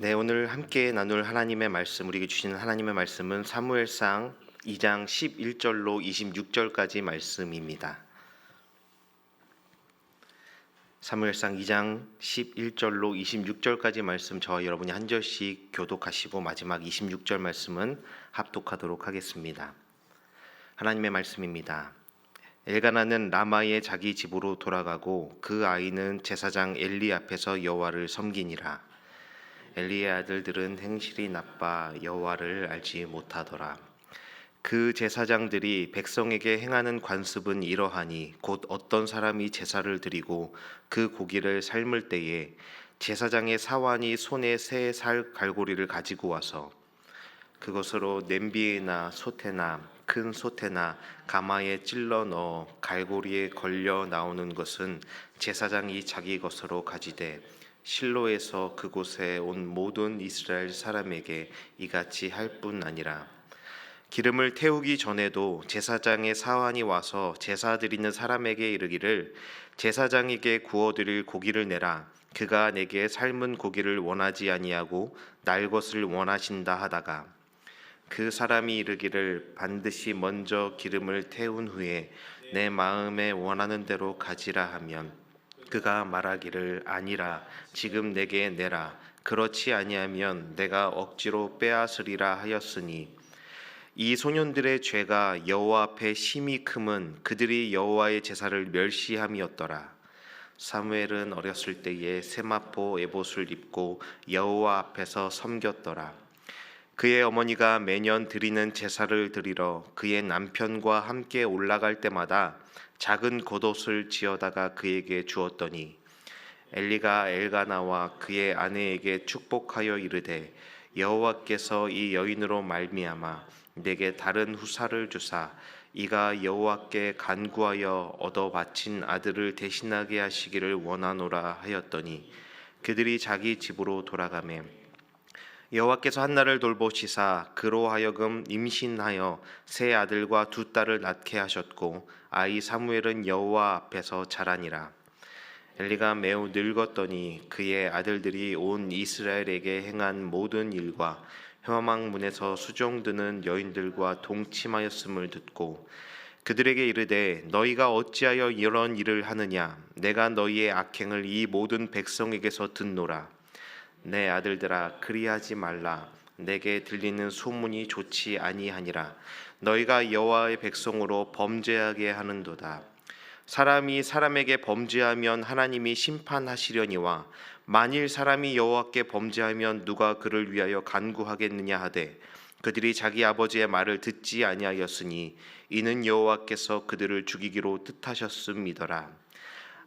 네, 오늘 함께 나눌 하나님의 말씀, 우리에게 주시는 하나님의 말씀은 사무엘상 2장 11절로 26절까지 말씀입니다. 사무엘상 2장 11절로 26절까지 말씀 저와 여러분이 한 절씩 교독하시고 마지막 26절 말씀은 합독하도록 하겠습니다. 하나님의 말씀입니다. 엘가나는 라마의 자기 집으로 돌아가고 그 아이는 제사장 엘리 앞에서 여호와를 섬기니라. 엘리의 아들들은 행실이 나빠 여호와를 알지 못하더라. 그 제사장들이 백성에게 행하는 관습은 이러하니 곧 어떤 사람이 제사를 드리고 그 고기를 삶을 때에 제사장의 사환이 손에 새 살 갈고리를 가지고 와서 그것으로 냄비에나 솥에나 큰 솥에나 가마에 찔러 넣어 갈고리에 걸려 나오는 것은 제사장이 자기 것으로 가지되 실로에서 그곳에 온 모든 이스라엘 사람에게 이같이 할 뿐 아니라 기름을 태우기 전에도 제사장의 사환이 와서 제사 드리는 사람에게 이르기를 제사장에게 구워드릴 고기를 내라. 그가 내게 삶은 고기를 원하지 아니하고 날 것을 원하신다 하다가 그 사람이 이르기를 반드시 먼저 기름을 태운 후에 내 마음에 원하는 대로 가지라 하면 그가 말하기를 아니라 지금 내게 내라. 그렇지 아니하면 내가 억지로 빼앗으리라 하였으니 이 소년들의 죄가 여호와 앞에 심히 크면 그들이 여호와의 제사를 멸시함이었더라. 사무엘은 어렸을 때에 세마포 에봇을 입고 여호와 앞에서 섬겼더라. 그의 어머니가 매년 드리는 제사를 드리러 그의 남편과 함께 올라갈 때마다 작은 겉옷을 지어다가 그에게 주었더니 엘리가 엘가나와 그의 아내에게 축복하여 이르되 여호와께서 이 여인으로 말미암아 내게 다른 후사를 주사 이가 여호와께 간구하여 얻어 바친 아들을 대신하게 하시기를 원하노라 하였더니 그들이 자기 집으로 돌아가매 여호와께서 한나를 돌보시사 그로 하여금 임신하여 세 아들과 두 딸을 낳게 하셨고 아이 사무엘은 여호와 앞에서 자라니라. 엘리가 매우 늙었더니 그의 아들들이 온 이스라엘에게 행한 모든 일과 회막문에서 수종드는 여인들과 동침하였음을 듣고 그들에게 이르되 너희가 어찌하여 이런 일을 하느냐. 내가 너희의 악행을 이 모든 백성에게서 듣노라. 내 아들들아 그리하지 말라. 내게 들리는 소문이 좋지 아니하니라. 너희가 여호와의 백성으로 범죄하게 하는도다. 사람이 사람에게 범죄하면 하나님이 심판하시려니와 만일 사람이 여호와께 범죄하면 누가 그를 위하여 간구하겠느냐 하되 그들이 자기 아버지의 말을 듣지 아니하였으니 이는 여호와께서 그들을 죽이기로 뜻하셨음이더라.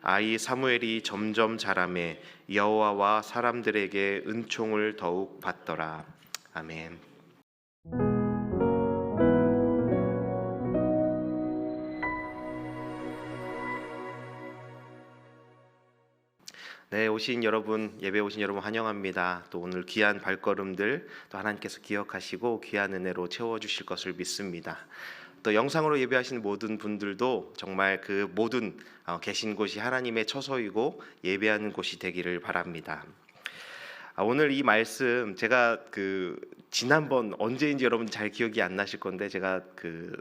아이 사무엘이 점점 자라매 여호와와 사람들에게 은총을 더욱 받더라. 아멘. 네, 오신 여러분, 예배 오신 여러분 환영합니다. 또 오늘 귀한 발걸음들 또 하나님께서 기억하시고 귀한 은혜로 채워주실 것을 믿습니다. 또 영상으로 예배하시는 모든 분들도 정말 그 모든 계신 곳이 하나님의 처소이고 예배하는 곳이 되기를 바랍니다. 오늘 이 말씀 제가 지난번 언제인지 여러분 잘 기억이 안 나실 건데 제가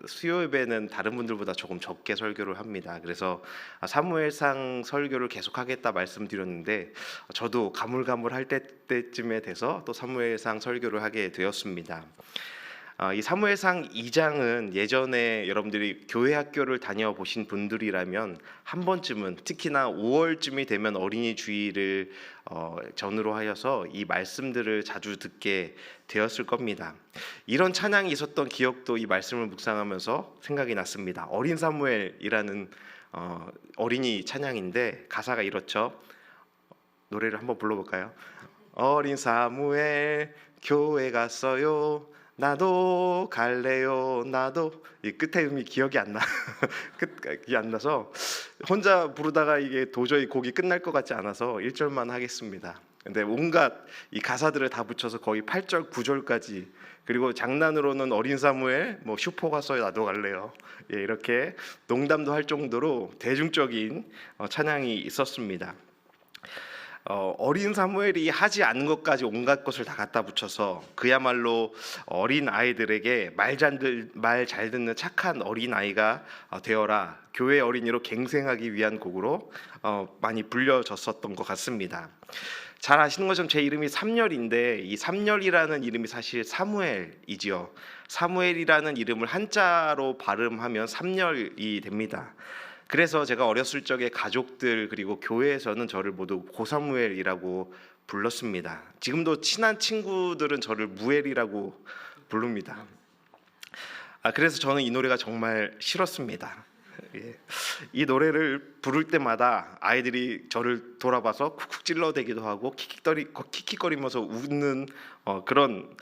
수요 예배는 다른 분들보다 조금 적게 설교를 합니다. 그래서 사무엘상 설교를 계속하겠다 말씀드렸는데 저도 가물가물할 때쯤에 돼서 또 사무엘상 설교를 하게 되었습니다. 이 사무엘상 2장은 예전에 여러분들이 교회 학교를 다녀보신 분들이라면 한 번쯤은 특히나 5월쯤이 되면 어린이 주일을 전후로 하여서 이 말씀들을 자주 듣게 되었을 겁니다. 이런 찬양이 있었던 기억도 이 말씀을 묵상하면서 생각이 났습니다. 어린 사무엘이라는 어린이 찬양인데 가사가 이렇죠. 노래를 한번 불러볼까요? 어린 사무엘 교회 갔어요. 나도 갈래요. 나도 이 끝에 음이 기억이 안 나. 기억이 안 나서 혼자 부르다가 이게 도저히 곡이 끝날 것 같지 않아서 1절만 하겠습니다. 근데 온갖 이 가사들을 다 붙여서 거의 8절, 9절까지 그리고 장난으로는 어린 사무엘 슈퍼 갔어요. 나도 갈래요. 이렇게 농담도 할 정도로 대중적인 찬양이 있었습니다. 어린 사무엘이 하지 않은 것까지 온갖 것을 다 갖다 붙여서 그야말로 어린 아이들에게 말 잘 듣는 착한 어린 아이가 되어라, 교회 어린이로 갱생하기 위한 곡으로 많이 불려졌었던 것 같습니다. 잘 아시는 것처럼 제 이름이 삼열인데 이 삼열이라는 이름이 사실 사무엘이지요. 사무엘이라는 이름을 한자로 발음하면 삼열이 됩니다. 그래서 제가 어렸을 적에 가족들 그리고 교회에서는 저를 모두 고사무엘이라고 불렀습니다. 지금도 친한 친구들은 저를 무엘이라고 부릅니다. 그래서 저는 이 노래가 정말 싫었습니다. 예. 이 노래를 부를 때마다 아이들이 저를 돌아봐서 쿡쿡 찔러대기도 하고 킥킥거리면서 웃는 그런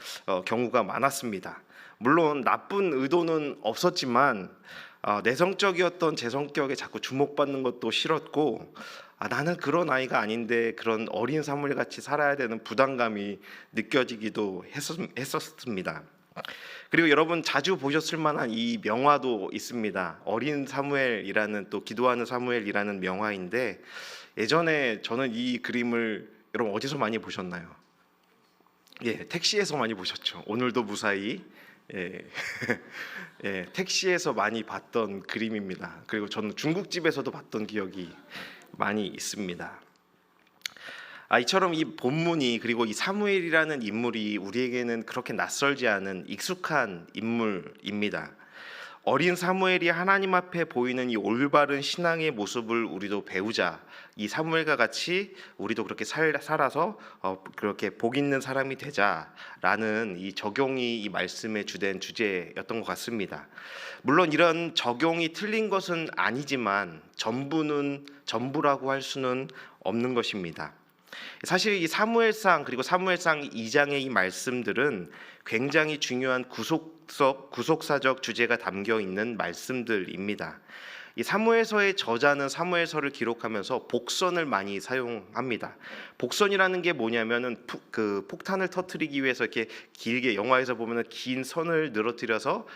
경우가 많았습니다. 물론 나쁜 의도는 없었지만 내성적이었던 제 성격에 자꾸 주목받는 것도 싫었고, 나는 그런 아이가 아닌데 그런 어린 사무엘 같이 살아야 되는 부담감이 느껴지기도 했었습니다. 그리고 여러분 자주 보셨을 만한 이 명화도 있습니다. 어린 사무엘이라는, 또 기도하는 사무엘이라는 명화인데, 예전에 저는 이 그림을 여러분 어디서 많이 보셨나요? 예, 택시에서 많이 보셨죠. 오늘도 무사히. 예. 예, 택시에서 많이 봤던 그림입니다. 그리고 저는 중국집에서도 봤던 기억이 많이 있습니다. 이처럼 이 본문이, 그리고 이 사무엘이라는 인물이 우리에게는 그렇게 낯설지 않은 익숙한 인물입니다. 어린 사무엘이 하나님 앞에 보이는 이 올바른 신앙의 모습을 우리도 배우자, 이 사무엘과 같이 우리도 그렇게 살아서 그렇게 복 있는 사람이 되자라는 이 적용이 이 말씀의 주된 주제였던 것 같습니다. 물론 이런 적용이 틀린 것은 아니지만 전부라고 할 수는 없는 것입니다. 사실 이 사무엘상 그리고 사무엘상 2장의 이 말씀들은 굉장히 중요한 구속사적 주제가 담겨 있는 말씀들입니다. 이 사무엘서의 저자는 사무엘서를 기록하면서 복선을 많이 사용합니다. 복선이라는 게 뭐냐면은 그 폭탄을 터뜨리기 위해서 이렇게 길게, 영화에서 보면은 긴 선을 늘어뜨려서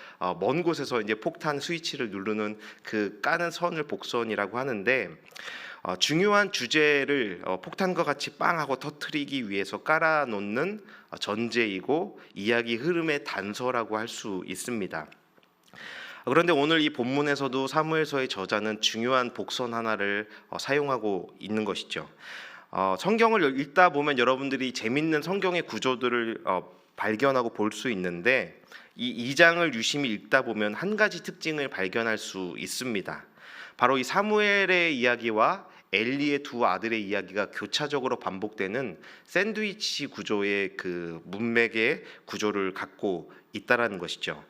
먼 곳에서 이제 폭탄 스위치를 누르는 그 까는 선을 복선이라고 하는데, 중요한 주제를 폭탄과 같이 빵 하고 터뜨리기 위해서 깔아놓는 전제이고 이야기 흐름의 단서라고 할 수 있습니다. 그런데 오늘 이 본문에서도 사무엘서의 저자는 중요한 복선 하나를 사용하고 있는 것이죠. 성경을 읽다 보면 여러분들이 재밌는 성경의 구조들을 발견하고 볼 수 있는데, 이 2장을 유심히 읽다 보면 한 가지 특징을 발견할 수 있습니다. 바로 이 사무엘의 이야기와 엘리의 두 아들의 이야기가 교차적으로 반복되는 샌드위치 구조의 그 문맥의 구조를 갖고 있다라는 것이죠.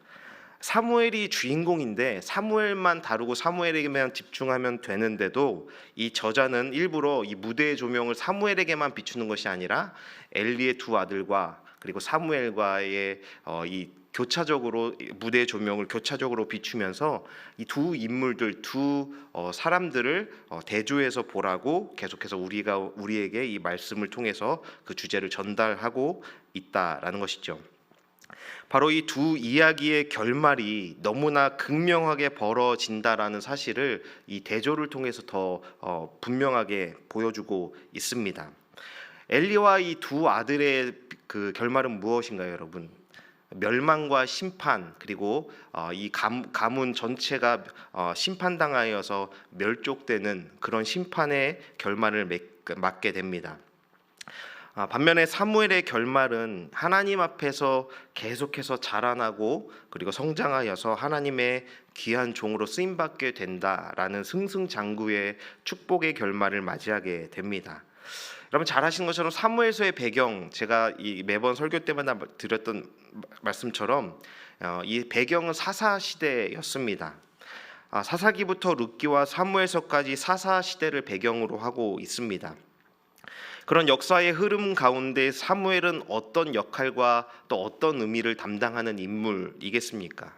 사무엘이 주인공인데 사무엘만 다루고 사무엘에게만 집중하면 되는데도 이 저자는 일부러 이 무대의 조명을 사무엘에게만 비추는 것이 아니라 엘리의 두 아들과 그리고 사무엘과의 이 교차적으로 무대의 조명을 교차적으로 비추면서 이 두 인물들, 두 사람들을 대조해서 보라고 계속해서 우리에게 이 말씀을 통해서 그 주제를 전달하고 있다라는 것이죠. 바로 이 두 이야기의 결말이 너무나 극명하게 벌어진다라는 사실을 이 대조를 통해서 더 분명하게 보여주고 있습니다. 엘리와 이 두 아들의 그 결말은 무엇인가요, 여러분? 멸망과 심판, 그리고 이 가문 전체가 심판당하여서 멸족되는 그런 심판의 결말을 맞게 됩니다. 반면에 사무엘의 결말은 하나님 앞에서 계속해서 자라나고 그리고 성장하여서 하나님의 귀한 종으로 쓰임받게 된다라는 승승장구의 축복의 결말을 맞이하게 됩니다. 여러분 잘 아시는 것처럼 사무엘서의 배경, 제가 이 매번 설교 때마다 드렸던 말씀처럼 이 배경은 사사 시대였습니다. 사사기부터 룻기와 사무엘서까지 사사 시대를 배경으로 하고 있습니다. 그런 역사의 흐름 가운데 사무엘은 어떤 역할과 또 어떤 의미를 담당하는 인물이겠습니까?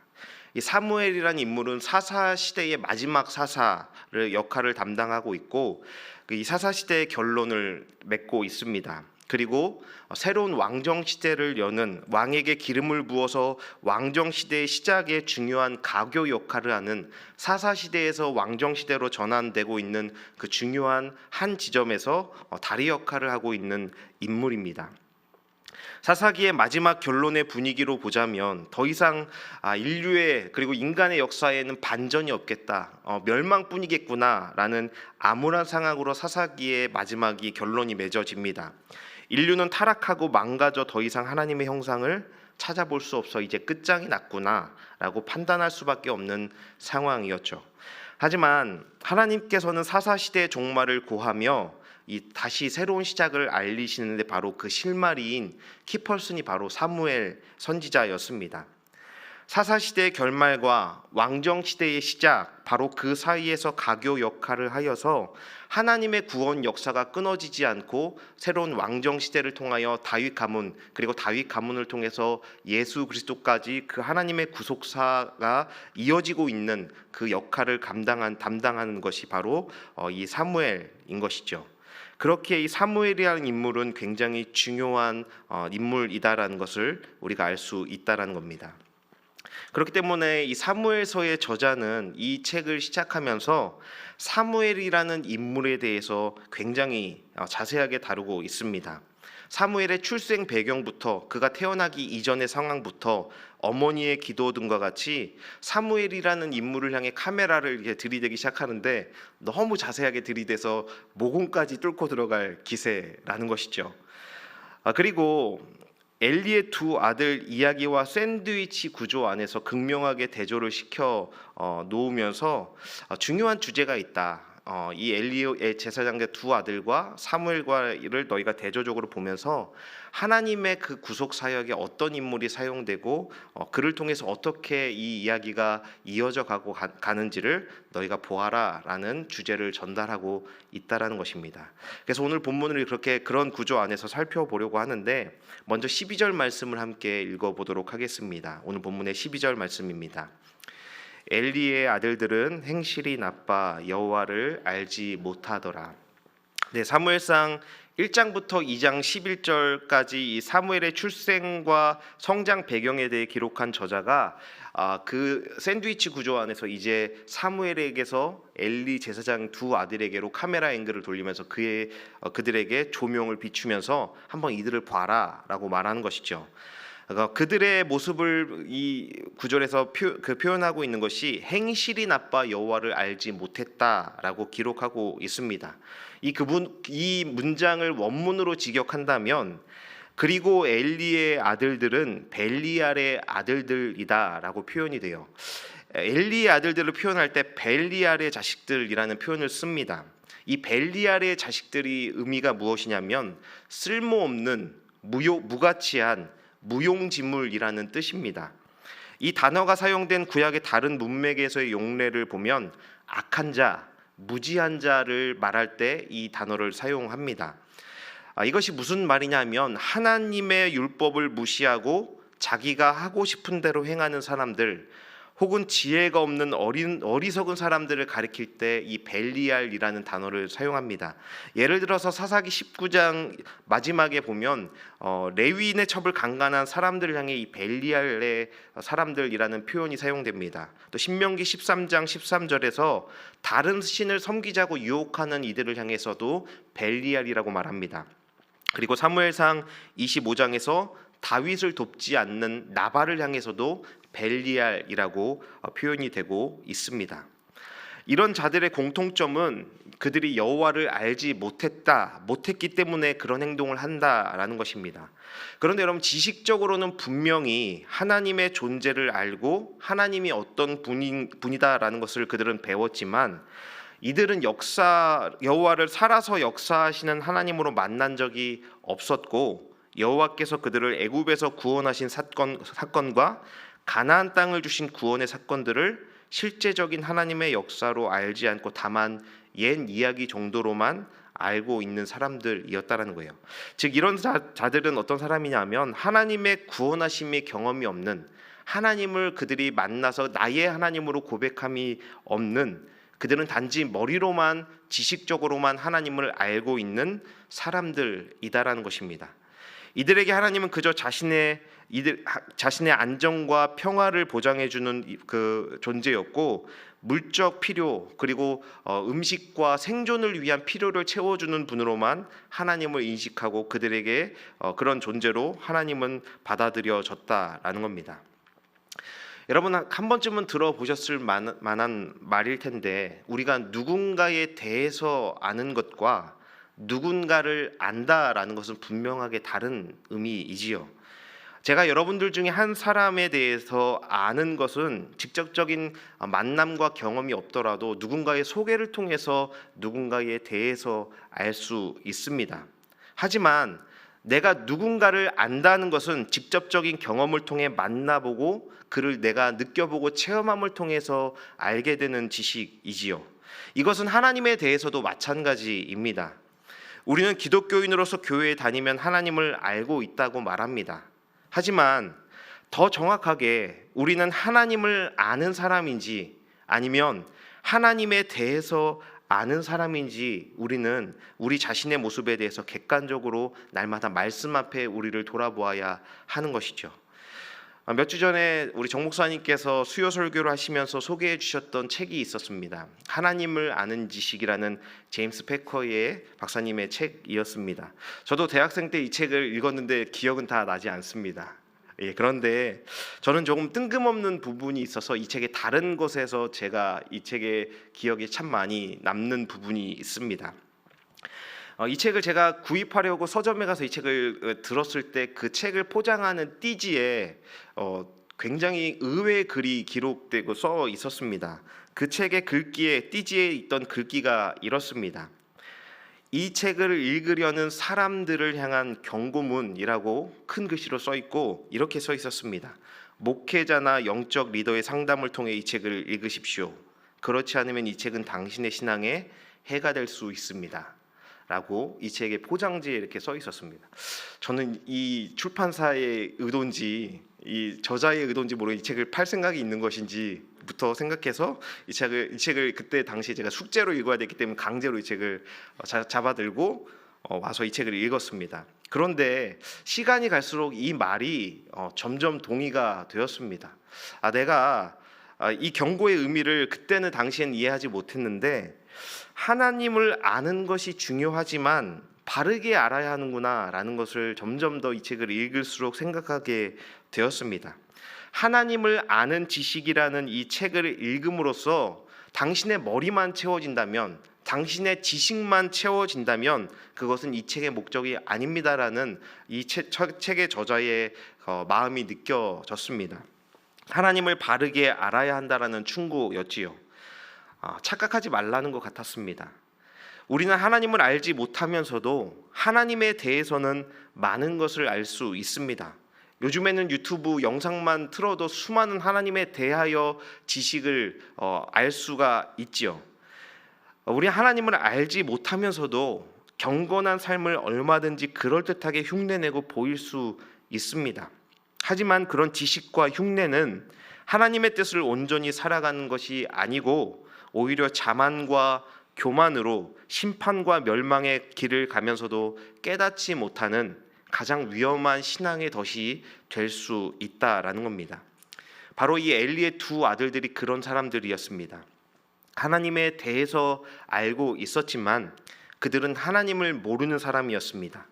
이 사무엘이라는 인물은 사사 시대의 마지막 사사를 역할을 담당하고 있고 이 사사 시대의 결론을 맺고 있습니다. 그리고 새로운 왕정 시대를 여는, 왕에게 기름을 부어서 왕정 시대의 시작에 중요한 가교 역할을 하는, 사사 시대에서 왕정 시대로 전환되고 있는 그 중요한 한 지점에서 다리 역할을 하고 있는 인물입니다. 사사기의 마지막 결론의 분위기로 보자면 더 이상 인류의 그리고 인간의 역사에는 반전이 없겠다, 멸망뿐이겠구나라는 암울한 상황으로 사사기의 마지막이 결론이 맺어집니다. 인류는 타락하고 망가져 더 이상 하나님의 형상을 찾아볼 수 없어 이제 끝장이 났구나라고 판단할 수밖에 없는 상황이었죠. 하지만 하나님께서는 사사시대의 종말을 고하며 다시 새로운 시작을 알리시는데 바로 그 실마리인 키펄슨이 바로 사무엘 선지자였습니다. 사사시대의 결말과 왕정시대의 시작, 바로 그 사이에서 가교 역할을 하여서 하나님의 구원 역사가 끊어지지 않고 새로운 왕정시대를 통하여 다윗 가문, 그리고 다윗 가문을 통해서 예수 그리스도까지 그 하나님의 구속사가 이어지고 있는 그 역할을 담당하는 것이 바로 이 사무엘인 것이죠. 그렇게 이 사무엘이라는 인물은 굉장히 중요한 인물이다라는 것을 우리가 알 수 있다라는 겁니다. 그렇기 때문에 이 사무엘서의 저자는 이 책을 시작하면서 사무엘이라는 인물에 대해서 굉장히 자세하게 다루고 있습니다. 사무엘의 출생 배경부터 그가 태어나기 이전의 상황부터 어머니의 기도 등과 같이 사무엘이라는 인물을 향해 카메라를 이렇게 들이대기 시작하는데 너무 자세하게 들이대서 모공까지 뚫고 들어갈 기세라는 것이죠. 그리고 엘리의 두 아들 이야기와 샌드위치 구조 안에서 극명하게 대조를 시켜 놓으면서 중요한 주제가 있다. 이 엘리의 제사장의 두 아들과 사무엘과를 너희가 대조적으로 보면서 하나님의 그 구속 사역에 어떤 인물이 사용되고 그를 통해서 어떻게 이 이야기가 이어져 가는지를 너희가 보아라라는 주제를 전달하고 있다라는 것입니다. 그래서 오늘 본문을 그런 구조 안에서 살펴보려고 하는데 먼저 12절 말씀을 함께 읽어보도록 하겠습니다. 오늘 본문의 12절 말씀입니다. 엘리의 아들들은 행실이 나빠 여호와를 알지 못하더라. 네, 사무엘상 1장부터 2장 11절까지 이 사무엘의 출생과 성장 배경에 대해 기록한 저자가 그 샌드위치 구조 안에서 이제 사무엘에게서 엘리 제사장 두 아들에게로 카메라 앵글을 돌리면서 그들에게 조명을 비추면서 한번 이들을 봐라라고 말하는 것이죠. 그들의 모습을 이 구절에서 표현하고 있는 것이 행실이 나빠 여호와를 알지 못했다라고 기록하고 있습니다. 이 문장을 원문으로 직역한다면 그리고 엘리의 아들들은 벨리알의 아들들이다라고 표현이 돼요. 엘리의 아들들을 표현할 때 벨리알의 자식들이라는 표현을 씁니다. 이 벨리알의 자식들이 의미가 무엇이냐면 쓸모없는 무가치한 무용지물이라는 뜻입니다. 이 단어가 사용된 구약의 다른 문맥에서의 용례를 보면 악한 자, 무지한 자를 말할 때 이 단어를 사용합니다. 이것이 무슨 말이냐면 하나님의 율법을 무시하고 자기가 하고 싶은 대로 행하는 사람들, 혹은 지혜가 없는 어리석은 사람들을 가리킬 때 이 벨리알이라는 단어를 사용합니다. 예를 들어서 사사기 19장 마지막에 보면 레위인의 첩을 강간한 사람들을 향해 이 벨리알의 사람들이라는 표현이 사용됩니다. 또 신명기 13장 13절에서 다른 신을 섬기자고 유혹하는 이들을 향해서도 벨리알이라고 말합니다. 그리고 사무엘상 25장에서 다윗을 돕지 않는 나발을 향해서도 벨리알이라고 표현이 되고 있습니다. 이런 자들의 공통점은 그들이 여호와를 알지 못했기 때문에 그런 행동을 한다라는 것입니다. 그런데 여러분, 지식적으로는 분명히 하나님의 존재를 알고 하나님이 어떤 분이다라는 것을 그들은 배웠지만 이들은 여호와를 살아서 역사하시는 하나님으로 만난 적이 없었고 여호와께서 그들을 애굽에서 구원하신 사건과 가나안 땅을 주신 구원의 사건들을 실제적인 하나님의 역사로 알지 않고 다만 옛 이야기 정도로만 알고 있는 사람들이었다라는 거예요. 즉 이런 자들은 어떤 사람이냐면 하나님의 구원하심의 경험이 없는, 하나님을 그들이 만나서 나의 하나님으로 고백함이 없는 그들은 단지 머리로만 지식적으로만 하나님을 알고 있는 사람들이다라는 것입니다. 이들에게 하나님은 그저 자신의 안정과 평화를 보장해 주는 그 존재였고, 물적 필요 그리고 음식과 생존을 위한 필요를 채워주는 분으로만 하나님을 인식하고 그들에게 그런 존재로 하나님은 받아들여졌다라는 겁니다. 여러분 한 번쯤은 들어보셨을 만한 말일 텐데, 우리가 누군가에 대해서 아는 것과 누군가를 안다라는 것은 분명하게 다른 의미이지요. 제가 여러분들 중에 한 사람에 대해서 아는 것은 직접적인 만남과 경험이 없더라도 누군가의 소개를 통해서 누군가에 대해서 알 수 있습니다. 하지만 내가 누군가를 안다는 것은 직접적인 경험을 통해 만나보고 그를 내가 느껴보고 체험함을 통해서 알게 되는 지식이지요. 이것은 하나님에 대해서도 마찬가지입니다. 우리는 기독교인으로서 교회에 다니면 하나님을 알고 있다고 말합니다. 하지만 더 정확하게 우리는 하나님을 아는 사람인지 아니면 하나님에 대해서 아는 사람인지 우리는 우리 자신의 모습에 대해서 객관적으로 날마다 말씀 앞에 우리를 돌아보아야 하는 것이죠. 몇 주 전에 우리 정 목사님께서 수요 설교를 하시면서 소개해 주셨던 책이 있었습니다. 하나님을 아는 지식이라는 제임스 패커의 박사님의 책이었습니다. 저도 대학생 때 이 책을 읽었는데 기억은 다 나지 않습니다. 그런데 저는 조금 뜬금없는 부분이 있어서 이 책의 다른 곳에서 제가 이 책의 기억이 참 많이 남는 부분이 있습니다. 이 책을 제가 구입하려고 서점에 가서 이 책을 들었을 때 그 책을 포장하는 띠지에 굉장히 의외의 글이 기록되고 써 있었습니다. 그 책의 글귀에 띠지에 있던 글귀가 이렇습니다. 이 책을 읽으려는 사람들을 향한 경고문이라고 큰 글씨로 써 있고 이렇게 써 있었습니다. 목회자나 영적 리더의 상담을 통해 이 책을 읽으십시오. 그렇지 않으면 이 책은 당신의 신앙에 해가 될 수 있습니다. 라고 이 책의 포장지에 이렇게 써 있었습니다. 저는 이 출판사의 의도인지 이 저자의 의도인지 모르겠는데 이 책을 팔 생각이 있는 것인지부터 생각해서 이 책을 그때 당시에 제가 숙제로 읽어야 됐기 때문에 강제로 이 책을 잡아들고 와서 이 책을 읽었습니다. 그런데 시간이 갈수록 이 말이 점점 동의가 되었습니다. 내가 이 경고의 의미를 그때는 당시엔 이해하지 못했는데 하나님을 아는 것이 중요하지만 바르게 알아야 하는구나라는 것을 점점 더 이 책을 읽을수록 생각하게 되었습니다. 하나님을 아는 지식이라는 이 책을 읽음으로써 당신의 머리만 채워진다면, 당신의 지식만 채워진다면 그것은 이 책의 목적이 아닙니다라는 이 책의 저자의 마음이 느껴졌습니다. 하나님을 바르게 알아야 한다라는 충고였지요. 착각하지 말라는 것 같았습니다. 우리는 하나님을 알지 못하면서도 하나님에 대해서는 많은 것을 알 수 있습니다. 요즘에는 유튜브 영상만 틀어도 수많은 하나님에 대하여 지식을 알 수가 있지요. 우리 하나님을 알지 못하면서도 경건한 삶을 얼마든지 그럴듯하게 흉내내고 보일 수 있습니다. 하지만 그런 지식과 흉내는 하나님의 뜻을 온전히 살아가는 것이 아니고 오히려 자만과 교만으로 심판과 멸망의 길을 가면서도 깨닫지 못하는 가장 위험한 신앙의 덫이 될 수 있다라는 겁니다. 바로 이 엘리의 두 아들들이 그런 사람들이었습니다. 하나님에 대해서 알고 있었지만 그들은 하나님을 모르는 사람이었습니다.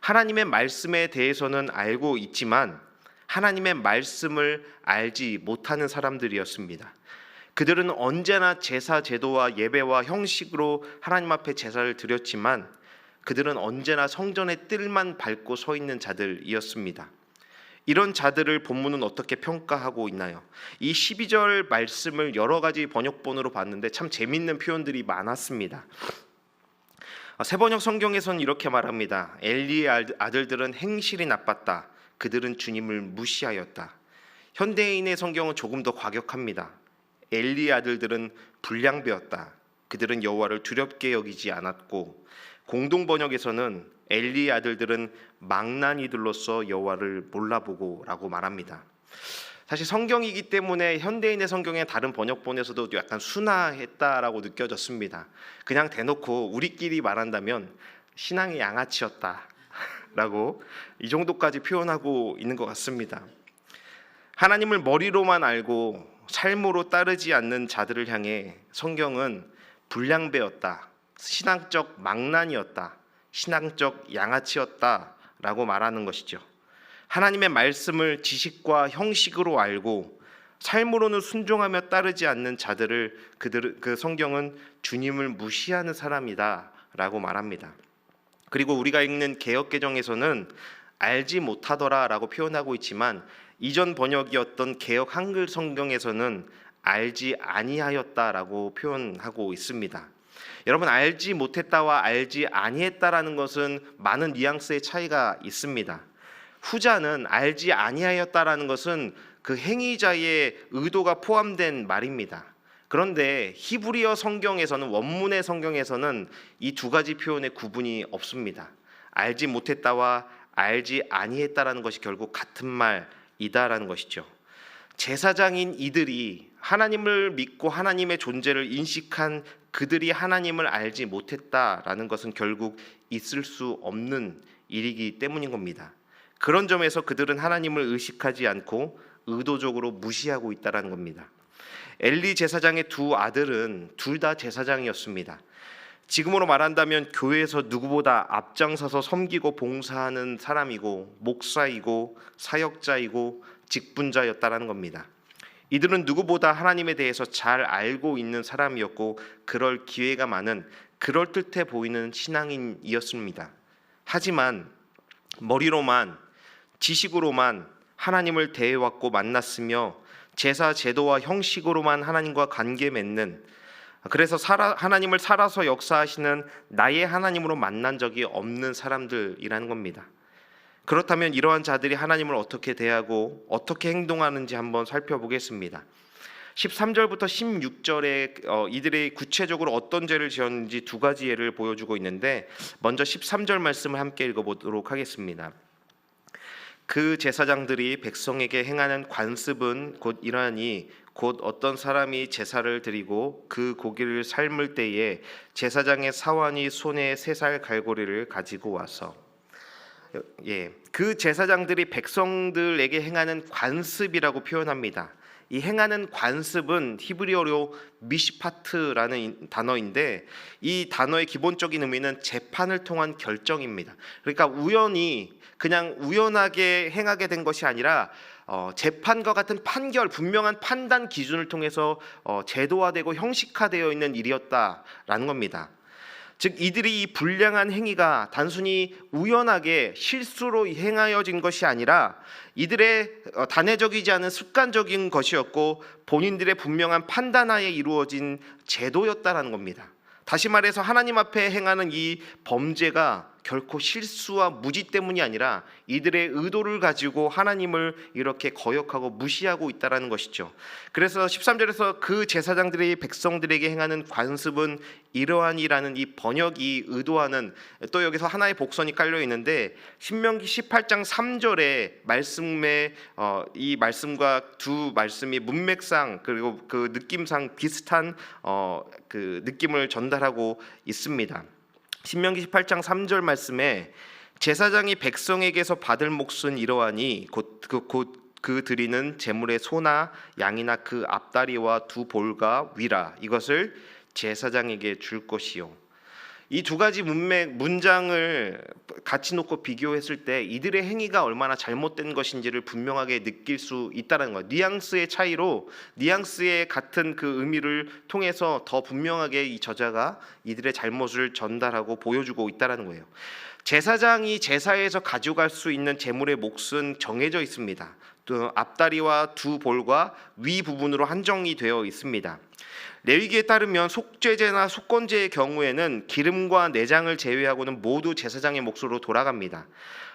하나님의 말씀에 대해서는 알고 있지만 하나님의 말씀을 알지 못하는 사람들이었습니다. 그들은 언제나 제사 제도와 예배와 형식으로 하나님 앞에 제사를 드렸지만 그들은 언제나 성전의 뜰만 밟고 서 있는 자들이었습니다. 이런 자들을 본문은 어떻게 평가하고 있나요? 이 12절 말씀을 여러 가지 번역본으로 봤는데 참 재밌는 표현들이 많았습니다. 새번역 성경에서는 이렇게 말합니다. 엘리의 아들들은 행실이 나빴다. 그들은 주님을 무시하였다. 현대인의 성경은 조금 더 과격합니다. 엘리의 아들들은 불량배였다. 그들은 여호와를 두렵게 여기지 않았고, 공동 번역에서는 엘리의 아들들은 망나니들로서 여호와를 몰라보고라고 말합니다. 사실 성경이기 때문에 현대인의 성경의 다른 번역본에서도 약간 순화했다라고 느껴졌습니다. 그냥 대놓고 우리끼리 말한다면 신앙의 양아치였다라고 이 정도까지 표현하고 있는 것 같습니다. 하나님을 머리로만 알고 삶으로 따르지 않는 자들을 향해 성경은 불량배였다, 신앙적 망난이었다, 신앙적 양아치였다라고 말하는 것이죠. 하나님의 말씀을 지식과 형식으로 알고 삶으로는 순종하며 따르지 않는 자들을 그 성경은 주님을 무시하는 사람이다라고 말합니다. 그리고 우리가 읽는 개역개정에서는 알지 못하더라라고 표현하고 있지만 이전 번역이었던 개역 한글 성경에서는 알지 아니하였다라고 표현하고 있습니다. 여러분, 알지 못했다와 알지 아니했다라는 것은 많은 뉘앙스의 차이가 있습니다. 후자는 알지 아니하였다라는 것은 그 행위자의 의도가 포함된 말입니다. 그런데 히브리어 성경에서는, 원문의 성경에서는 이 두 가지 표현의 구분이 없습니다. 알지 못했다와 알지 아니했다라는 것이 결국 같은 말이다라는 것이죠. 제사장인 이들이 하나님을 믿고 하나님의 존재를 인식한 그들이 하나님을 알지 못했다라는 것은 결국 있을 수 없는 일이기 때문인 겁니다. 그런 점에서 그들은 하나님을 의식하지 않고 의도적으로 무시하고 있다는 겁니다. 엘리 제사장의 두 아들은 둘 다 제사장이었습니다. 지금으로 말한다면 교회에서 누구보다 앞장서서 섬기고 봉사하는 사람이고 목사이고 사역자이고 직분자였다는 겁니다. 이들은 누구보다 하나님에 대해서 잘 알고 있는 사람이었고 그럴 기회가 많은 그럴듯해 보이는 신앙인이었습니다. 하지만 머리로만, 지식으로만 하나님을 대해왔고 만났으며 제사 제도와 형식으로만 하나님과 관계 맺는, 그래서 하나님을 살아서 역사하시는 나의 하나님으로 만난 적이 없는 사람들이라는 겁니다. 그렇다면 이러한 자들이 하나님을 어떻게 대하고 어떻게 행동하는지 한번 살펴보겠습니다. 13절부터 16절에 이들이 구체적으로 어떤 죄를 지었는지 두 가지 예를 보여주고 있는데, 먼저 13절 말씀을 함께 읽어보도록 하겠습니다. 그 제사장들이 백성에게 행하는 관습은 곧 이러하니 곧 어떤 사람이 제사를 드리고 그 고기를 삶을 때에 제사장의 사환이 손에 3살 갈고리를 가지고 와서, 그 제사장들이 백성들에게 행하는 관습이라고 표현합니다. 이 행하는 관습은 히브리어로 미시파트라는 단어인데 이 단어의 기본적인 의미는 재판을 통한 결정입니다. 그러니까 그냥 우연하게 행하게 된 것이 아니라 재판과 같은 판결, 분명한 판단 기준을 통해서 제도화되고 형식화되어 있는 일이었다라는 겁니다. 즉 이들이 이 불량한 행위가 단순히 우연하게 실수로 행하여진 것이 아니라 이들의 단회적이지 않은 습관적인 것이었고 본인들의 분명한 판단하에 이루어진 제도였다라는 겁니다. 다시 말해서 하나님 앞에 행하는 이 범죄가 결코 실수와 무지 때문이 아니라 이들의 의도를 가지고 하나님을 이렇게 거역하고 무시하고 있다는 것이죠. 그래서 13절에서 그 제사장들이 백성들에게 행하는 관습은 이러하니라는 이 번역이 의도하는, 또 여기서 하나의 복선이 깔려 있는데 신명기 18장 3절의 말씀에 이 말씀과 두 말씀이 문맥상 그리고 그 느낌상 비슷한 그 느낌을 전달하고 있습니다. 신명기 18장 3절 말씀에 제사장이 백성에게서 받을 몫은 이러하니 곧 그 드리는 제물의 소나 양이나 그 앞다리와 두 볼과 위라, 이것을 제사장에게 줄 것이요. 이 두 가지 문장을 같이 놓고 비교했을 때 이들의 행위가 얼마나 잘못된 것인지를 분명하게 느낄 수 있다는 것. 뉘앙스의 차이로, 뉘앙스의 같은 그 의미를 통해서 더 분명하게 이 저자가 이들의 잘못을 전달하고 보여주고 있다는 거예요. 제사장이 제사에서 가져갈 수 있는 제물의 몫은 정해져 있습니다. 또 앞다리와 두 볼과 위 부분으로 한정이 되어 있습니다. 레위기에 따르면 속죄제나 속건제의 경우에는 기름과 내장을 제외하고는 모두 제사장의 몫으로 돌아갑니다.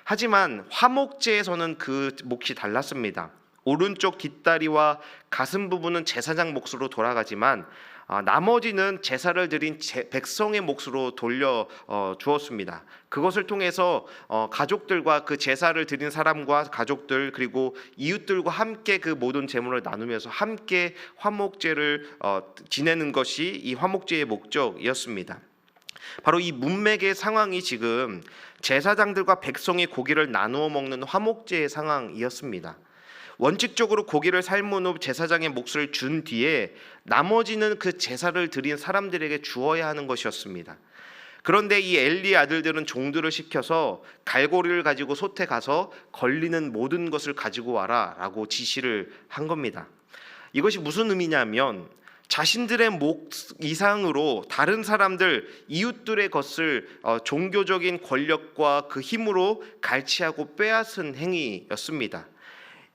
하지만 화목제에서는 그 몫이 달랐습니다. 오른쪽 뒷다리와 가슴 부분은 제사장 몫으로 돌아가지만 나머지는 제사를 드린 백성의 몫으로 돌려 주었습니다. 그것을 통해서 가족들과 그 제사를 드린 사람과 가족들 그리고 이웃들과 함께 그 모든 재물을 나누면서 함께 화목제를 지내는 것이 이 화목제의 목적이었습니다. 바로 이 문맥의 상황이 지금 제사장들과 백성이 고기를 나누어 먹는 화목제의 상황이었습니다. 원칙적으로 고기를 삶은 후 제사장의 몫을 준 뒤에 나머지는 그 제사를 드린 사람들에게 주어야 하는 것이었습니다. 그런데 이 엘리의 아들들은 종들을 시켜서 갈고리를 가지고 솥에 가서 걸리는 모든 것을 가지고 와라라고 지시를 한 겁니다. 이것이 무슨 의미냐면 자신들의 목 이상으로 다른 사람들 이웃들의 것을 종교적인 권력과 그 힘으로 갈취하고 빼앗은 행위였습니다.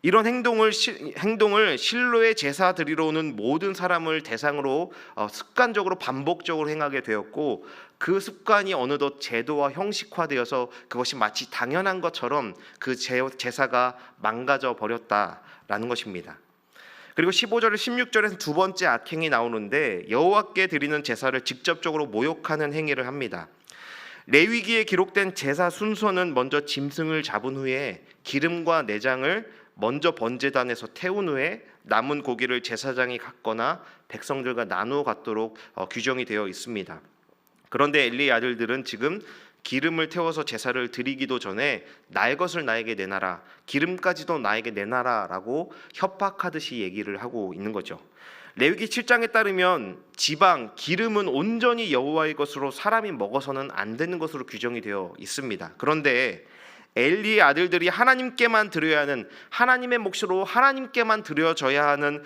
이런 행동을 실로의 제사 드리러 오는 모든 사람을 대상으로 습관적으로 반복적으로 행하게 되었고, 그 습관이 어느덧 제도와 형식화되어서 그것이 마치 당연한 것처럼 그 제사가 망가져 버렸다라는 것입니다. 그리고 15절 16절에서 두 번째 악행이 나오는데 여호와께 드리는 제사를 직접적으로 모욕하는 행위를 합니다. 레위기에 기록된 제사 순서는 먼저 짐승을 잡은 후에 기름과 내장을 먼저 번제단에서 태운 후에 남은 고기를 제사장이 갖거나 백성들과 나누어 갖도록 규정이 되어 있습니다. 그런데 엘리의 아들들은 지금 기름을 태워서 제사를 드리기도 전에 나의 것을 나에게 내놔라, 기름까지도 나에게 내놔라라고 협박하듯이 얘기를 하고 있는 거죠. 레위기 7장에 따르면 지방, 기름은 온전히 여호와의 것으로 사람이 먹어서는 안 되는 것으로 규정이 되어 있습니다. 그런데 엘리의 아들들이 하나님께만 드려야 하는, 하나님의 몫으로 하나님께만 드려져야 하는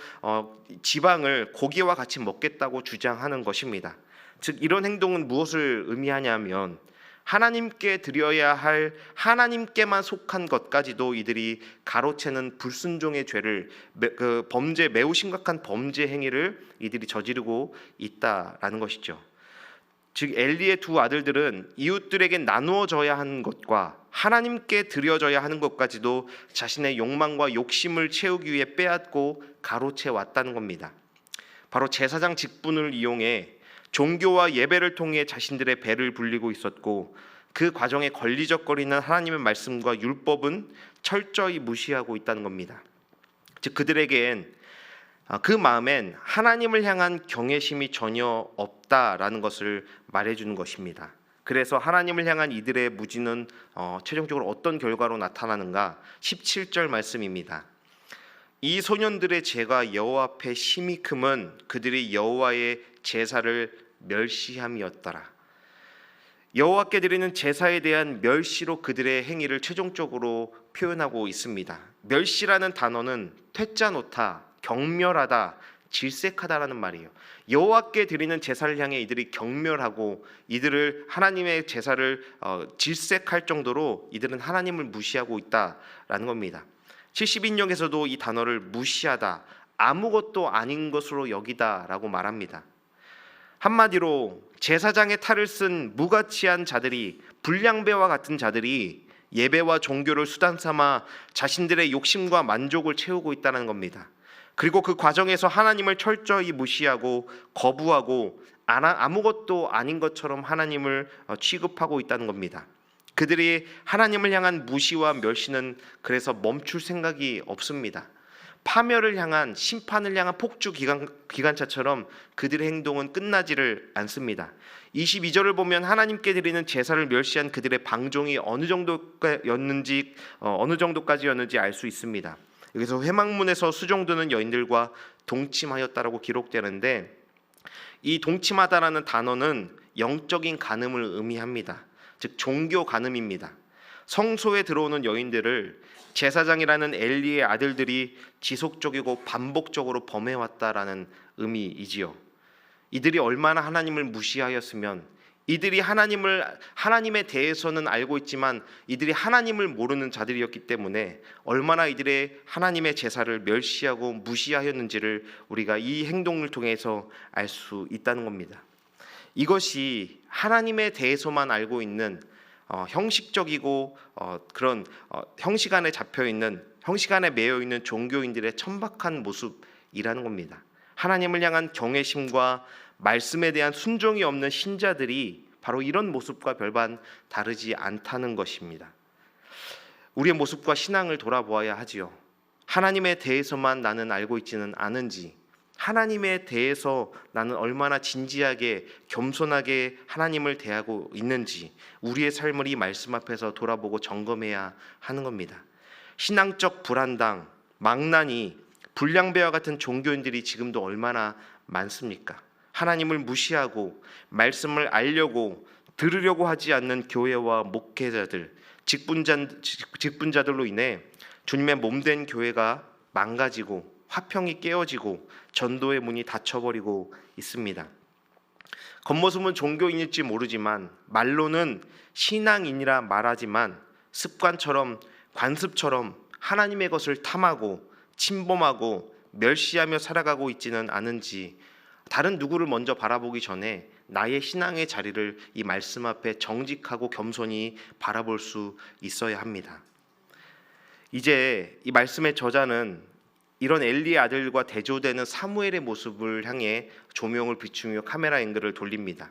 지방을 고기와 같이 먹겠다고 주장하는 것입니다. 즉 이런 행동은 무엇을 의미하냐면 하나님께 드려야 할 하나님께만 속한 것까지도 이들이 가로채는 불순종의 죄를, 그 범죄, 매우 심각한 범죄 행위를 이들이 저지르고 있다라는 것이죠. 즉 엘리의 두 아들들은 이웃들에게 나누어져야 하는 것과 하나님께 드려져야 하는 것까지도 자신의 욕망과 욕심을 채우기 위해 빼앗고 가로채 왔다는 겁니다. 바로 제사장 직분을 이용해 종교와 예배를 통해 자신들의 배를 불리고 있었고, 그 과정에 걸리적거리는 하나님의 말씀과 율법은 철저히 무시하고 있다는 겁니다. 즉 그들에겐 그 마음엔 하나님을 향한 경외심이 전혀 없다라는 것을 말해주는 것입니다. 그래서 하나님을 향한 이들의 무지는 최종적으로 어떤 결과로 나타나는가? 17절 말씀입니다. 이 소년들의 죄가 여호와 앞에 심히 크면 그들이 여호와의 제사를 멸시함이었더라. 여호와께 드리는 제사에 대한 멸시로 그들의 행위를 최종적으로 표현하고 있습니다. 멸시라는 단어는 퇴짜 놓다, 경멸하다, 질색하다라는 말이에요. 여호와께 드리는 제사를 향해 이들이 경멸하고 이들을 하나님의 제사를 질색할 정도로 이들은 하나님을 무시하고 있다라는 겁니다. 70인역에서도 이 단어를 무시하다, 아무것도 아닌 것으로 여기다라고 말합니다. 한마디로 제사장의 탈을 쓴 무가치한 자들이, 불량배와 같은 자들이 예배와 종교를 수단 삼아 자신들의 욕심과 만족을 채우고 있다는 겁니다. 그리고 그 과정에서 하나님을 철저히 무시하고 거부하고 아무것도 아닌 것처럼 하나님을 취급하고 있다는 겁니다. 그들이 하나님을 향한 무시와 멸시는 그래서 멈출 생각이 없습니다. 파멸을 향한, 심판을 향한 폭주 기관차처럼 그들의 행동은 끝나지를 않습니다. 22절을 보면 하나님께 드리는 제사를 멸시한 그들의 방종이 어느 정도까지였는지 알 수 있습니다. 여기서 회막문에서 수종드는 여인들과 동침하였다라고 기록되는데, 이 동침하다라는 단어는 영적인 간음을 의미합니다. 즉 종교 간음입니다. 성소에 들어오는 여인들을 제사장이라는 엘리의 아들들이 지속적이고 반복적으로 범해왔다라는 의미이지요. 이들이 얼마나 하나님을 무시하였으면, 이들이 하나님에 대해서는 알고 있지만 이들이 하나님을 모르는 자들이었기 때문에 얼마나 이들의 하나님의 제사를 멸시하고 무시하였는지를 우리가 이 행동을 통해서 알 수 있다는 겁니다. 이것이 하나님에 대해서만 알고 있는 형식적이고 그런 형식 안에 매여 있는 종교인들의 천박한 모습이라는 겁니다. 하나님을 향한 경외심과 말씀에 대한 순종이 없는 신자들이 바로 이런 모습과 별반 다르지 않다는 것입니다. 우리의 모습과 신앙을 돌아보아야 하지요. 하나님에 대해서만 나는 알고 있지는 않은지, 하나님에 대해서 나는 얼마나 진지하게 겸손하게 하나님을 대하고 있는지 우리의 삶을 이 말씀 앞에서 돌아보고 점검해야 하는 겁니다. 신앙적 불안당, 망난이, 불량배와 같은 종교인들이 지금도 얼마나 많습니까? 하나님을 무시하고 말씀을 알려고 들으려고 하지 않는 교회와 목회자들, 직분자들로 인해 주님의 몸된 교회가 망가지고 화평이 깨어지고 전도의 문이 닫혀버리고 있습니다. 겉모습은 종교인일지 모르지만 말로는 신앙인이라 말하지만 습관처럼 관습처럼 하나님의 것을 탐하고 침범하고 멸시하며 살아가고 있지는 않은지 다른 누구를 먼저 바라보기 전에 나의 신앙의 자리를 이 말씀 앞에 정직하고 겸손히 바라볼 수 있어야 합니다. 이제 이 말씀의 저자는 이런 엘리의 아들과 대조되는 사무엘의 모습을 향해 조명을 비추며 카메라 앵글을 돌립니다.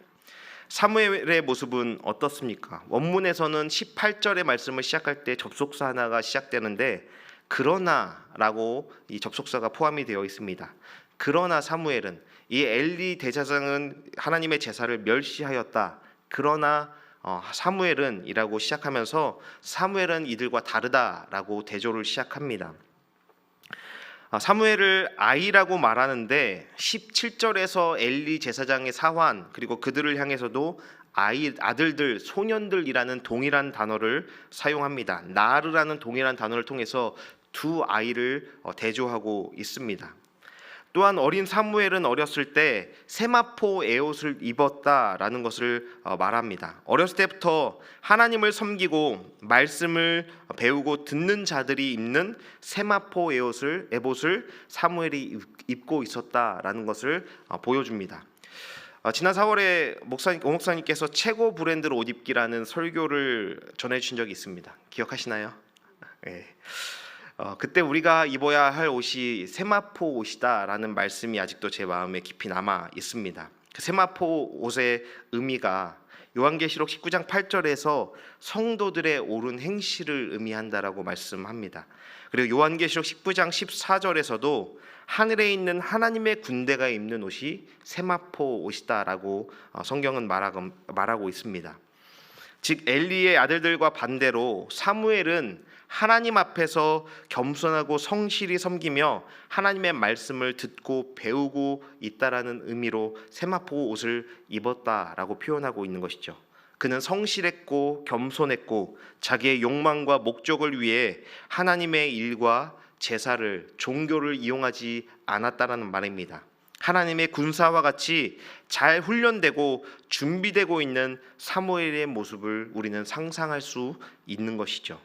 사무엘의 모습은 어떻습니까? 원문에서는 18절의 말씀을 시작할 때 접속사 하나가 시작되는데 그러나라고 이 접속사가 포함이 되어 있습니다. 그러나 사무엘은, 이 엘리 대제사장은 하나님의 제사를 멸시하였다. 그러나 사무엘은 이라고 시작하면서 사무엘은 이들과 다르다라고 대조를 시작합니다. 사무엘을 아이라고 말하는데 17절에서 엘리 제사장의 사환 그리고 그들을 향해서도 아들들, 소년들이라는 동일한 단어를 사용합니다. 나르라는 동일한 단어를 통해서 두 아이를 대조하고 있습니다. 또한 어린 사무엘은 어렸을 때 세마포 에옷을 입었다라는 것을 말합니다. 어렸을 때부터 하나님을 섬기고 말씀을 배우고 듣는 자들이 입는 세마포 에봇을 사무엘이 입고 있었다라는 것을 보여줍니다. 지난 4월에 목사님께서 최고 브랜드로 옷 입기라는 설교를 전해주신 적이 있습니다. 기억하시나요? 네. 그때 우리가 입어야 할 옷이 세마포 옷이다라는 말씀이 아직도 제 마음에 깊이 남아 있습니다. 그 세마포 옷의 의미가 요한계시록 19장 8절에서 성도들의 옳은 행실을 의미한다라고 말씀합니다. 그리고 요한계시록 19장 14절에서도 하늘에 있는 하나님의 군대가 입는 옷이 세마포 옷이다라고 성경은 말하고 있습니다. 즉 엘리의 아들들과 반대로 사무엘은 하나님 앞에서 겸손하고 성실히 섬기며 하나님의 말씀을 듣고 배우고 있다라는 의미로 세마포 옷을 입었다라고 표현하고 있는 것이죠. 그는 성실했고 겸손했고 자기의 욕망과 목적을 위해 하나님의 일과 제사를, 종교를 이용하지 않았다라는 말입니다. 하나님의 군사와 같이 잘 훈련되고 준비되고 있는 사무엘의 모습을 우리는 상상할 수 있는 것이죠.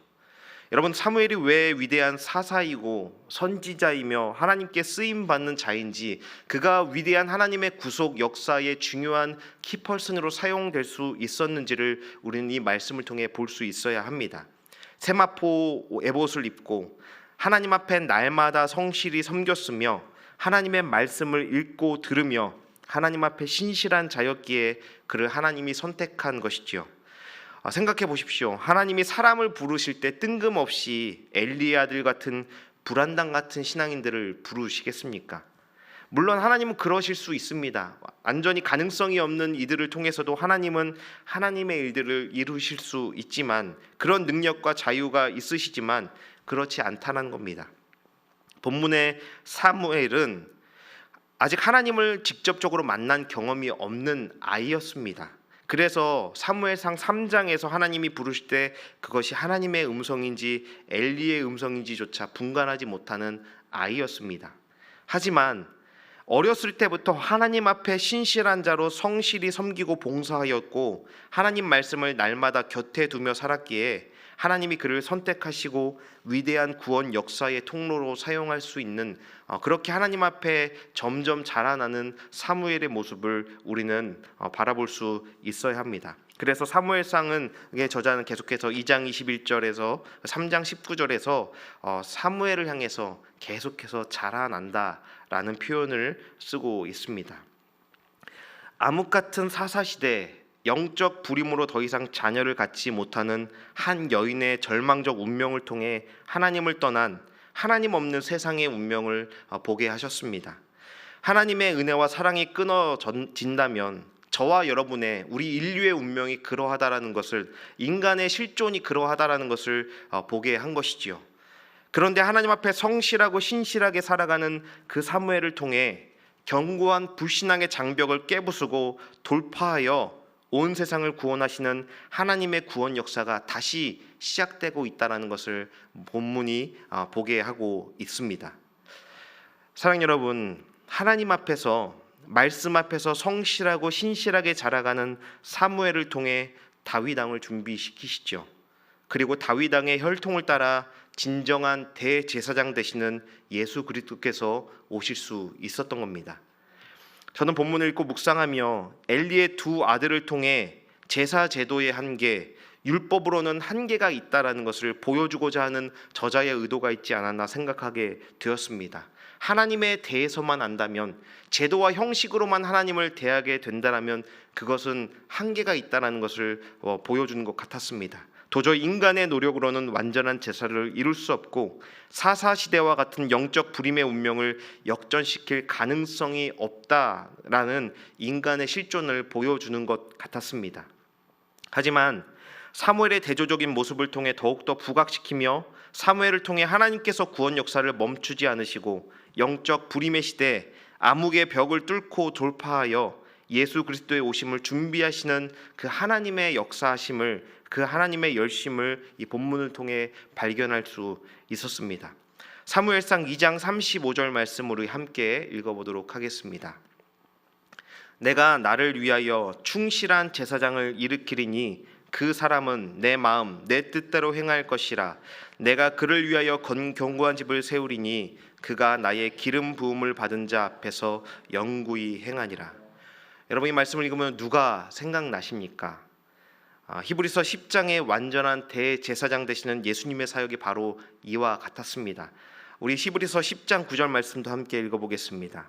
여러분, 사무엘이 왜 위대한 사사이고 선지자이며 하나님께 쓰임받는 자인지, 그가 위대한 하나님의 구속 역사의 중요한 키퍼슨으로 사용될 수 있었는지를 우리는 이 말씀을 통해 볼 수 있어야 합니다. 세마포 에봇을 입고 하나님 앞에 날마다 성실히 섬겼으며 하나님의 말씀을 읽고 들으며 하나님 앞에 신실한 자였기에 그를 하나님이 선택한 것이지요. 생각해 보십시오. 하나님이 사람을 부르실 때 뜬금없이 엘리의 아들 같은 불안당 같은 신앙인들을 부르시겠습니까? 물론 하나님은 그러실 수 있습니다. 완전히 가능성이 없는 이들을 통해서도 하나님은 하나님의 일들을 이루실 수 있지만, 그런 능력과 자유가 있으시지만 그렇지 않다는 겁니다. 본문의 사무엘은 아직 하나님을 직접적으로 만난 경험이 없는 아이였습니다. 그래서 사무엘상 3장에서 하나님이 부르실 때 그것이 하나님의 음성인지 엘리의 음성인지조차 분간하지 못하는 아이였습니다. 하지만 어렸을 때부터 하나님 앞에 신실한 자로 성실히 섬기고 봉사하였고 하나님 말씀을 날마다 곁에 두며 살았기에 하나님이 그를 선택하시고 위대한 구원 역사의 통로로 사용할 수 있는, 그렇게 하나님 앞에 점점 자라나는 사무엘의 모습을 우리는 바라볼 수 있어야 합니다. 그래서 사무엘상의 저자는 계속해서 2장 21절에서 3장 19절에서 사무엘을 향해서 계속해서 자라난다라는 표현을 쓰고 있습니다. 암흑 같은 사사시대, 영적 불임으로 더 이상 자녀를 갖지 못하는 한 여인의 절망적 운명을 통해 하나님을 떠난 하나님 없는 세상의 운명을 보게 하셨습니다. 하나님의 은혜와 사랑이 끊어진다면 저와 여러분의 우리 인류의 운명이 그러하다라는 것을, 인간의 실존이 그러하다라는 것을 보게 한 것이지요. 그런데 하나님 앞에 성실하고 신실하게 살아가는 그 사무엘을 통해 견고한 불신앙의 장벽을 깨부수고 돌파하여 온 세상을 구원하시는 하나님의 구원 역사가 다시 시작되고 있다는 것을 본문이 보게 하고 있습니다. 사랑하는 여러분, 하나님 앞에서, 말씀 앞에서 성실하고 신실하게 자라가는 사무엘을 통해 다윗 왕을 준비시키시죠. 그리고 다윗 왕의 혈통을 따라 진정한 대제사장 되시는 예수 그리스도께서 오실 수 있었던 겁니다. 저는 본문을 읽고 묵상하며 엘리의 두 아들을 통해 제사 제도의 한계, 율법으로는 한계가 있다라는 것을 보여주고자 하는 저자의 의도가 있지 않았나 생각하게 되었습니다. 하나님에 대해서만 안다면, 제도와 형식으로만 하나님을 대하게 된다면 그것은 한계가 있다는 것을 보여주는 것 같았습니다. 도저히 인간의 노력으로는 완전한 제사를 이룰 수 없고 사사시대와 같은 영적 불임의 운명을 역전시킬 가능성이 없다라는 인간의 실존을 보여주는 것 같았습니다. 하지만 사무엘의 대조적인 모습을 통해 더욱더 부각시키며 사무엘을 통해 하나님께서 구원 역사를 멈추지 않으시고 영적 불임의 시대, 암흑의 벽을 뚫고 돌파하여 예수 그리스도의 오심을 준비하시는 그 하나님의 역사하심을, 그 하나님의 열심을 이 본문을 통해 발견할 수 있었습니다. 사무엘상 2장 35절 말씀으로 함께 읽어보도록 하겠습니다. 내가 나를 위하여 충실한 제사장을 일으키리니 그 사람은 내 마음 내 뜻대로 행할 것이라. 내가 그를 위하여 견고한 집을 세우리니 그가 나의 기름 부음을 받은 자 앞에서 영구히 행하니라. 여러분, 이 말씀을 읽으면 누가 생각나십니까? 히브리서 10장의 완전한 대제사장 되시는 예수님의 사역이 바로 이와 같았습니다. 우리 히브리서 10장 9절 말씀도 함께 읽어보겠습니다.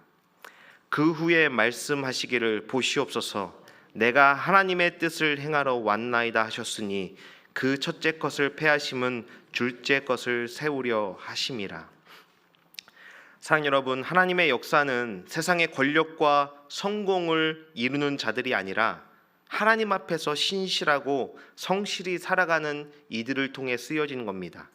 그 후에 말씀하시기를 보시옵소서, 내가 하나님의 뜻을 행하러 왔나이다 하셨으니 그 첫째 것을 패하심은 둘째 것을 세우려 하심이라. 사랑하는 여러분, 하나님의 역사는 세상의 권력과 성공을 이루는 자들이 아니라 하나님 앞에서 신실하고 성실히 살아가는 이들을 통해 쓰여지는 겁니다.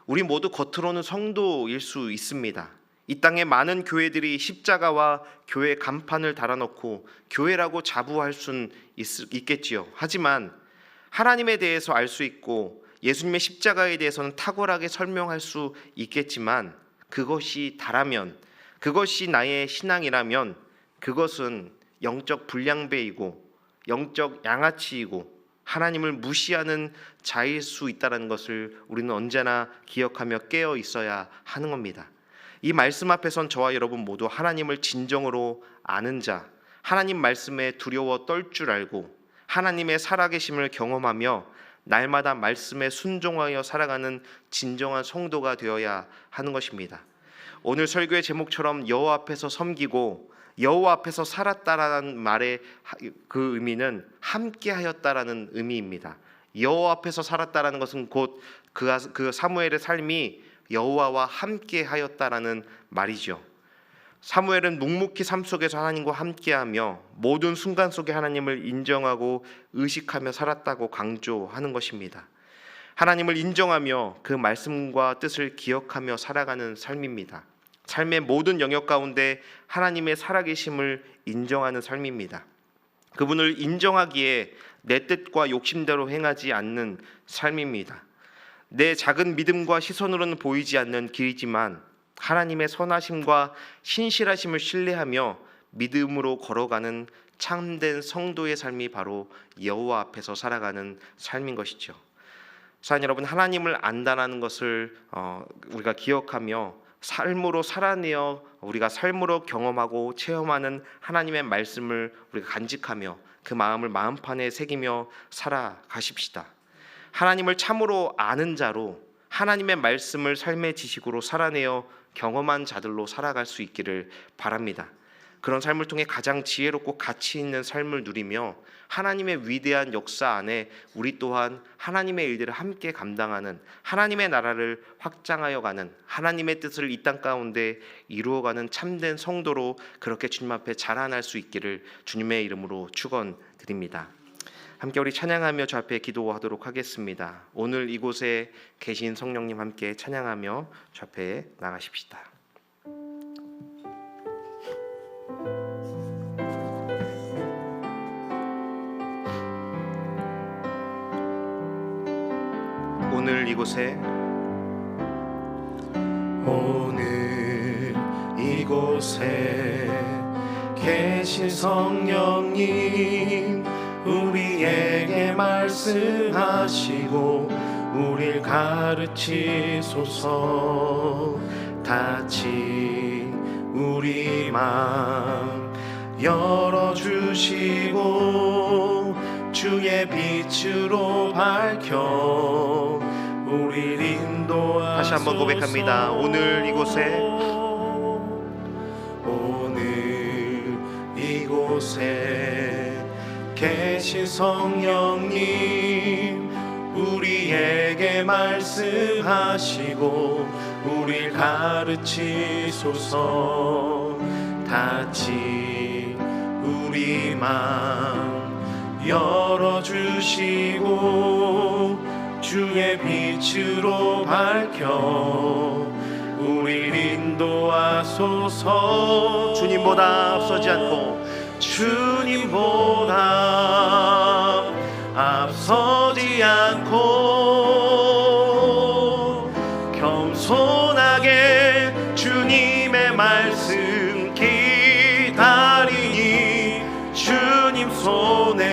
우리 모두 겉으로는 성도일 수 있습니다. 이 땅에 많은 교회들이 십자가와 교회 간판을 달아놓고 교회라고 자부할 수는 있겠지요. 하지만 하나님에 대해서 알 수 있고 예수님의 십자가에 대해서는 탁월하게 설명할 수 있겠지만 그것이 다라면, 그것이 나의 신앙이라면 그것은 영적 불량배이고 영적 양아치이고 하나님을 무시하는 자일 수 있다는 것을 우리는 언제나 기억하며 깨어 있어야 하는 겁니다. 이 말씀 앞에선 저와 여러분 모두 하나님을 진정으로 아는 자, 하나님 말씀에 두려워 떨 줄 알고 하나님의 살아계심을 경험하며 날마다 말씀에 순종하여 살아가는 진정한 성도가 되어야 하는 것입니다. 오늘 설교의 제목처럼 여호와 앞에서 섬기고 여호와 앞에서 살았다라는 말의 그 의미는 함께하였다라는 의미입니다. 여호와 앞에서 살았다라는 것은 곧 그 사무엘의 삶이 여호와와 함께하였다라는 말이죠. 사무엘은 묵묵히 삶 속에서 하나님과 함께하며 모든 순간 속에 하나님을 인정하고 의식하며 살았다고 강조하는 것입니다. 하나님을 인정하며 그 말씀과 뜻을 기억하며 살아가는 삶입니다. 삶의 모든 영역 가운데 하나님의 살아계심을 인정하는 삶입니다. 그분을 인정하기에 내 뜻과 욕심대로 행하지 않는 삶입니다. 내 작은 믿음과 시선으로는 보이지 않는 길이지만 하나님의 선하심과 신실하심을 신뢰하며 믿음으로 걸어가는 참된 성도의 삶이 바로 여호와 앞에서 살아가는 삶인 것이죠. 사랑하는 여러분, 하나님을 안다라는 것을 우리가 기억하며 삶으로 살아내어 우리가 삶으로 경험하고 체험하는 하나님의 말씀을 우리가 간직하며 그 마음을 마음판에 새기며 살아가십시다. 하나님을 참으로 아는 자로 하나님의 말씀을 삶의 지식으로 살아내어 경험한 자들로 살아갈 수 있기를 바랍니다. 그런 삶을 통해 가장 지혜롭고 가치 있는 삶을 누리며 하나님의 위대한 역사 안에 우리 또한 하나님의 일들을 함께 감당하는, 하나님의 나라를 확장하여 가는, 하나님의 뜻을 이 땅 가운데 이루어가는 참된 성도로 그렇게 주님 앞에 자라날 수 있기를 주님의 이름으로 축원드립니다. 함께 우리 찬양하며 주 앞에 기도하도록 하겠습니다. 오늘 이곳에 계신 성령님 함께 찬양하며 주 앞에 나가십시다. 오늘 이곳에 계신 성령님, 우리에게 말씀하시고 우릴 가르치소서. 닫힌 우리 마음 열어주시고 주의 빛으로 밝혀 우릴 인도하소서. 다시 한번 고백합니다. 오늘 이곳에 계신 성령님, 우리에게 말씀하시고 우릴 가르치소서. 닫힌 우리 마음 열어주시고 주의 빛으로 밝혀 우릴 인도하소서. 주님보다 앞서지 않고 겸손하게 주님의 말씀 기다리니 주님 손에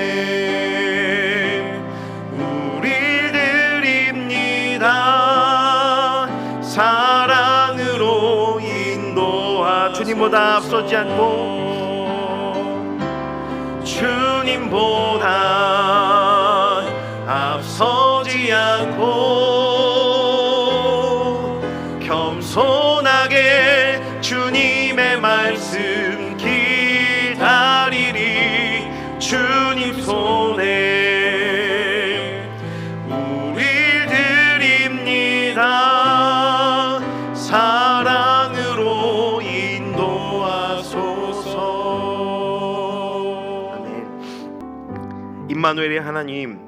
우릴 드립니다. 사랑으로 인도하. 주님보다 앞서지 않고 겸손하게 주님의 말씀 기다리리. 주님 손에 우릴 드립니다. 사랑으로 인도하소서. 아멘. 임마누엘의 하나님,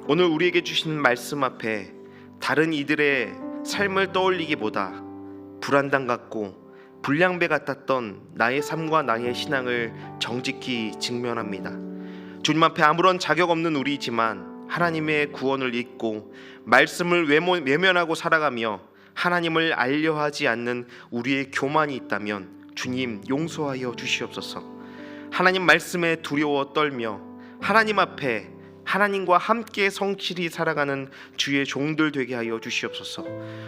오늘 우리에게 주신 말씀 앞에 다른 이들의 삶을 떠올리기보다 불안당 같고 불량배 같았던 나의 삶과 나의 신앙을 정직히 직면합니다. 주님 앞에 아무런 자격 없는 우리이지만 하나님의 구원을 잊고 말씀을 외면하고 살아가며 하나님을 알려하지 않는 우리의 교만이 있다면 주님 용서하여 주시옵소서. 하나님 말씀에 두려워 떨며 하나님 앞에 하나님과 함께 성실히 살아가는 주의 종들 되게 하여 주시옵소서.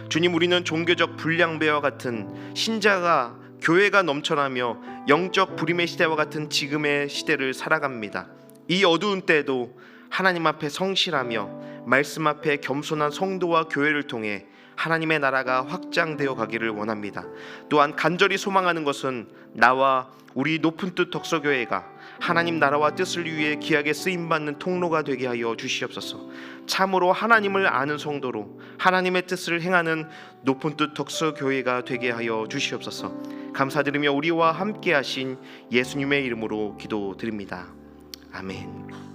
주님, 우리는 종교적 불량배와 같은 신자가 교회가 넘쳐나며 영적 불임의 시대와 같은 지금의 시대를 살아갑니다. 이 어두운 때에도 하나님 앞에 성실하며 말씀 앞에 겸손한 성도와 교회를 통해 하나님의 나라가 확장되어 가기를 원합니다. 또한 간절히 소망하는 것은 나와 우리 높은 뜻 덕서교회가 하나님 나라와 뜻을 위해 귀하게 쓰임받는 통로가 되게 하여 주시옵소서. 참으로 하나님을 아는 성도로 하나님의 뜻을 행하는 높은 뜻 덕서교회가 되게 하여 주시옵소서. 감사드리며 우리와 함께 하신 예수님의 이름으로 기도드립니다. 아멘.